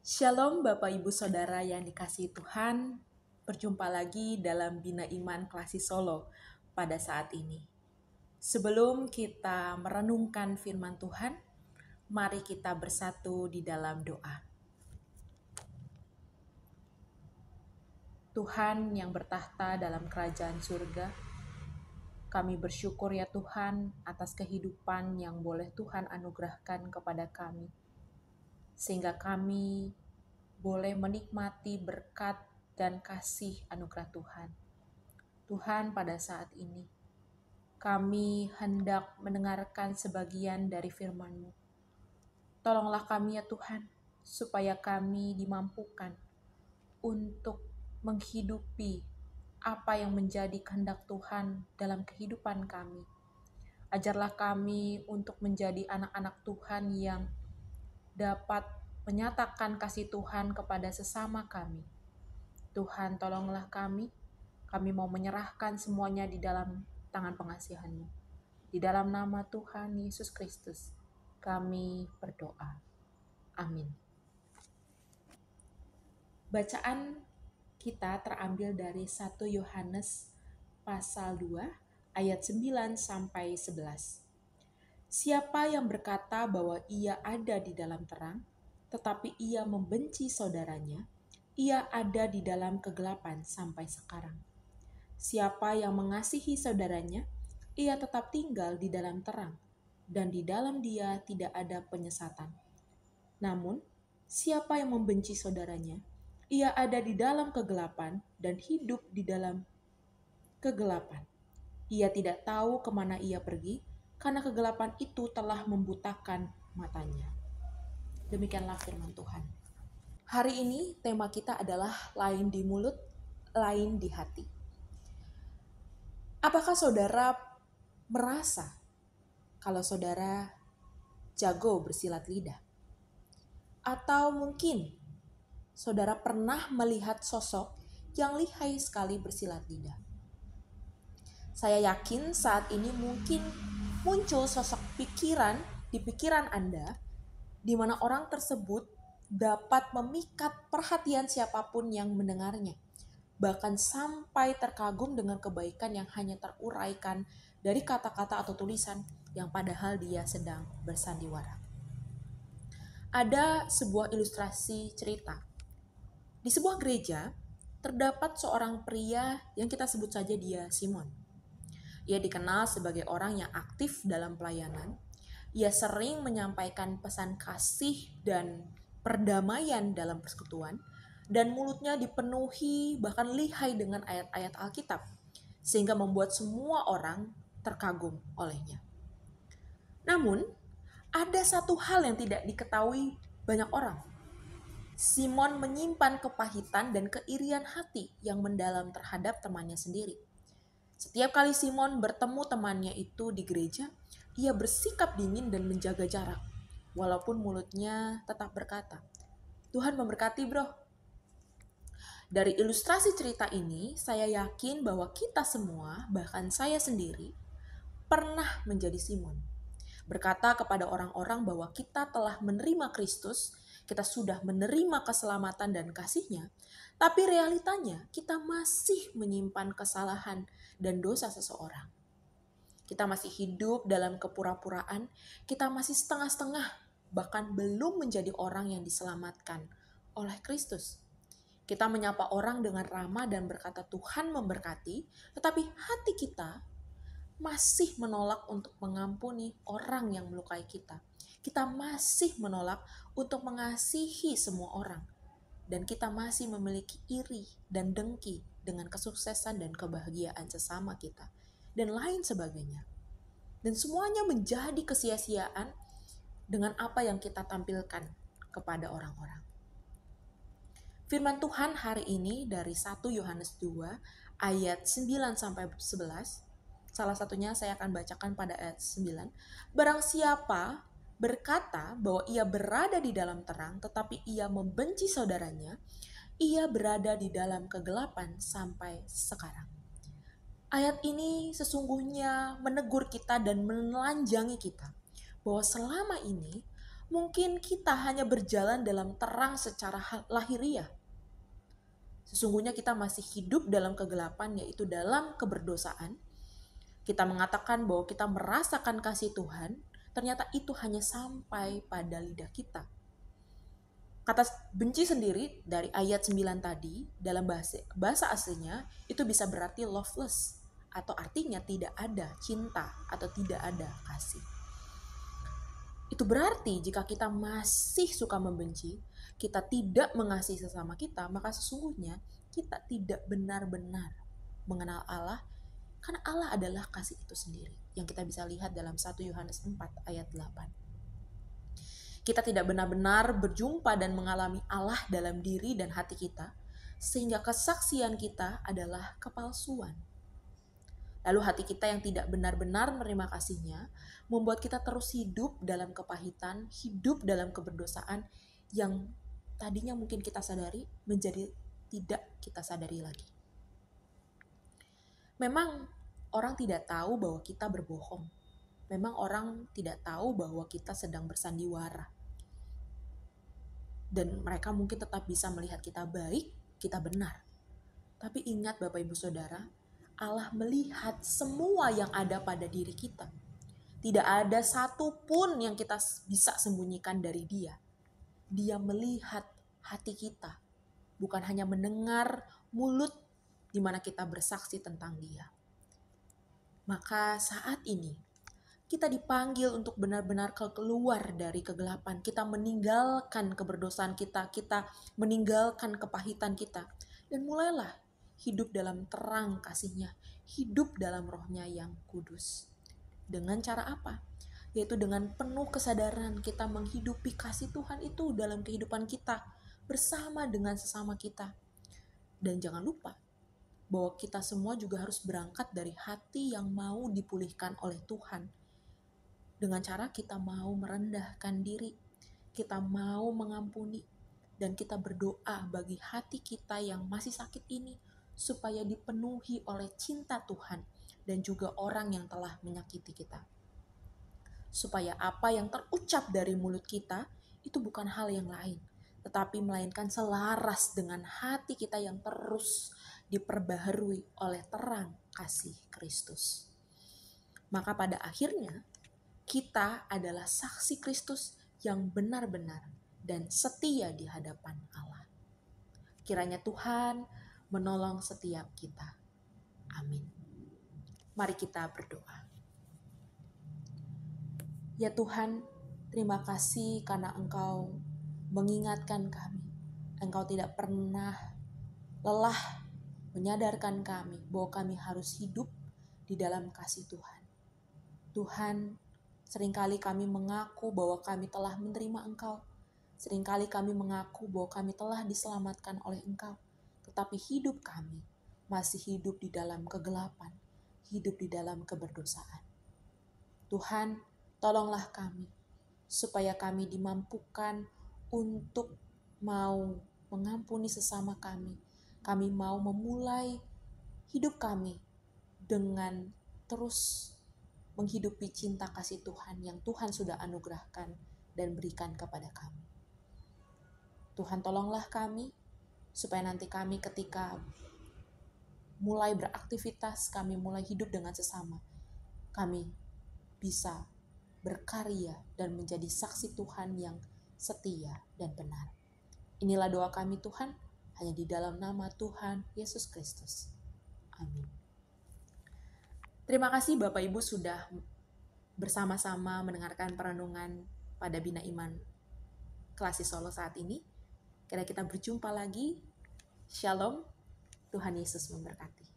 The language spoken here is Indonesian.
Shalom Bapak Ibu Saudara yang dikasihi Tuhan, berjumpa lagi dalam Bina Iman Klasi Solo pada saat ini. Sebelum kita merenungkan firman Tuhan, mari kita bersatu di dalam doa. Tuhan yang bertahta dalam kerajaan surga, kami bersyukur ya Tuhan atas kehidupan yang boleh Tuhan anugerahkan kepada kami. Sehingga kami boleh menikmati berkat dan kasih anugerah Tuhan. Tuhan, pada saat ini, kami hendak mendengarkan sebagian dari firman-Mu. Tolonglah kami ya Tuhan, supaya kami dimampukan untuk menghidupi apa yang menjadi kehendak Tuhan dalam kehidupan kami. Ajarlah kami untuk menjadi anak-anak Tuhan yang dapat menyatakan kasih Tuhan kepada sesama kami. Tuhan, tolonglah kami mau menyerahkan semuanya di dalam tangan pengasihan-Mu. Di dalam nama Tuhan Yesus Kristus, kami berdoa. Amin. Bacaan kita terambil dari 1 Yohanes pasal 2 ayat 9 sampai 11. Siapa yang berkata bahwa ia ada di dalam terang, tetapi ia membenci saudaranya, ia ada di dalam kegelapan sampai sekarang. Siapa yang mengasihi saudaranya, ia tetap tinggal di dalam terang, dan di dalam dia tidak ada penyesatan. Namun, siapa yang membenci saudaranya, ia ada di dalam kegelapan dan hidup di dalam kegelapan. Ia tidak tahu kemana ia pergi, karena kegelapan itu telah membutakan matanya. Demikianlah firman Tuhan. Hari ini tema kita adalah lain di mulut, lain di hati. Apakah saudara merasa kalau saudara jago bersilat lidah? Atau mungkin saudara pernah melihat sosok yang lihai sekali bersilat lidah? Saya yakin saat ini mungkin muncul sosok pikiran di pikiran Anda, di mana orang tersebut dapat memikat perhatian siapapun yang mendengarnya. Bahkan sampai terkagum dengan kebaikan yang hanya teruraikan dari kata-kata atau tulisan yang padahal dia sedang bersandiwara. Ada sebuah ilustrasi cerita. Di sebuah gereja, terdapat seorang pria yang kita sebut saja dia Simon. Ia dikenal sebagai orang yang aktif dalam pelayanan. Ia sering menyampaikan pesan kasih dan perdamaian dalam persekutuan, dan mulutnya dipenuhi bahkan lihai dengan ayat-ayat Alkitab, sehingga membuat semua orang terkagum olehnya. Namun, ada satu hal yang tidak diketahui banyak orang. Simon menyimpan kepahitan dan keirian hati yang mendalam terhadap temannya sendiri. Setiap kali Simon bertemu temannya itu di gereja, ia bersikap dingin dan menjaga jarak, walaupun mulutnya tetap berkata, "Tuhan memberkati bro." Dari ilustrasi cerita ini, saya yakin bahwa kita semua, bahkan saya sendiri, pernah menjadi Simon. Berkata kepada orang-orang bahwa kita telah menerima Kristus, kita sudah menerima keselamatan dan kasih-Nya, tapi realitanya kita masih menyimpan kesalahan dan dosa seseorang. Kita masih hidup dalam kepura-puraan, kita masih setengah-setengah, bahkan belum menjadi orang yang diselamatkan oleh Kristus. Kita menyapa orang dengan ramah dan berkata Tuhan memberkati, tetapi hati kita masih menolak untuk mengampuni orang yang melukai kita. Kita masih menolak untuk mengasihi semua orang. Dan kita masih memiliki iri dan dengki dengan kesuksesan dan kebahagiaan sesama kita. Dan lain sebagainya. Dan semuanya menjadi kesia-siaan dengan apa yang kita tampilkan kepada orang-orang. Firman Tuhan hari ini dari 1 Yohanes 2 ayat 9 sampai 11. Salah satunya saya akan bacakan pada ayat 9. Barang siapa berkata bahwa ia berada di dalam terang tetapi ia membenci saudaranya, ia berada di dalam kegelapan sampai sekarang. Ayat ini sesungguhnya menegur kita dan menelanjangi kita bahwa selama ini Mungkin kita hanya berjalan dalam terang secara lahiriah. Sesungguhnya kita masih hidup dalam kegelapan, yaitu dalam keberdosaan. Kita mengatakan bahwa kita merasakan kasih Tuhan, ternyata itu hanya sampai pada lidah kita. Kata benci sendiri dari ayat 9 tadi, dalam bahasa aslinya, itu bisa berarti loveless, atau artinya tidak ada cinta atau tidak ada kasih. Itu berarti jika kita masih suka membenci, kita tidak mengasihi sesama kita, maka sesungguhnya kita tidak benar-benar mengenal Allah, karena Allah adalah kasih itu sendiri, yang kita bisa lihat dalam 1 Yohanes 4 ayat 8. Kita tidak benar-benar berjumpa dan mengalami Allah dalam diri dan hati kita, sehingga kesaksian kita adalah kepalsuan. Lalu hati kita yang tidak benar-benar menerima kasih-Nya membuat kita terus hidup dalam kepahitan, hidup dalam keberdosaan yang tadinya mungkin kita sadari menjadi tidak kita sadari lagi. Memang orang tidak tahu bahwa kita berbohong. Memang orang tidak tahu bahwa kita sedang bersandiwara. Dan mereka mungkin tetap bisa melihat kita baik, kita benar. Tapi ingat Bapak Ibu Saudara, Allah melihat semua yang ada pada diri kita. Tidak ada satupun yang kita bisa sembunyikan dari Dia. Dia melihat hati kita, bukan hanya mendengar mulut di mana kita bersaksi tentang Dia. Maka saat ini kita dipanggil untuk benar-benar keluar dari kegelapan. Kita meninggalkan keberdosaan kita, kita meninggalkan kepahitan kita, dan mulailah hidup dalam terang kasih-Nya, hidup dalam Roh-Nya yang kudus. Dengan cara apa? Yaitu dengan penuh kesadaran kita menghidupi kasih Tuhan itu dalam kehidupan kita, bersama dengan sesama kita. Dan jangan lupa bahwa kita semua juga harus berangkat dari hati yang mau dipulihkan oleh Tuhan. Dengan cara kita mau merendahkan diri, kita mau mengampuni, dan kita berdoa bagi hati kita yang masih sakit ini, supaya dipenuhi oleh cinta Tuhan dan juga orang yang telah menyakiti kita. Supaya apa yang terucap dari mulut kita itu bukan hal yang lain, tetapi melainkan selaras dengan hati kita yang terus diperbaharui oleh terang kasih Kristus. Maka pada akhirnya kita adalah saksi Kristus yang benar-benar dan setia di hadapan Allah. Kiranya Tuhan menolong setiap kita. Amin. Mari kita berdoa. Ya Tuhan, terima kasih karena Engkau mengingatkan kami. Engkau tidak pernah lelah menyadarkan kami bahwa kami harus hidup di dalam kasih Tuhan. Tuhan, seringkali kami mengaku bahwa kami telah menerima Engkau. Seringkali kami mengaku bahwa kami telah diselamatkan oleh Engkau. Tetapi hidup kami masih hidup di dalam kegelapan, hidup di dalam keberdosaan. Tuhan, tolonglah kami, supaya kami dimampukan untuk mau mengampuni sesama kami. Kami mau memulai hidup kami dengan terus menghidupi cinta kasih Tuhan yang Tuhan sudah anugerahkan dan berikan kepada kami. Tuhan, tolonglah kami, supaya nanti kami ketika mulai beraktivitas, kami mulai hidup dengan sesama, kami bisa berkarya dan menjadi saksi Tuhan yang setia dan benar. Inilah doa kami Tuhan, hanya di dalam nama Tuhan Yesus Kristus. Amin. Terima kasih Bapak Ibu sudah bersama-sama mendengarkan perenungan pada Bina Iman Klasik Solo saat ini. Kira kita berjumpa lagi. Shalom, Tuhan Yesus memberkati.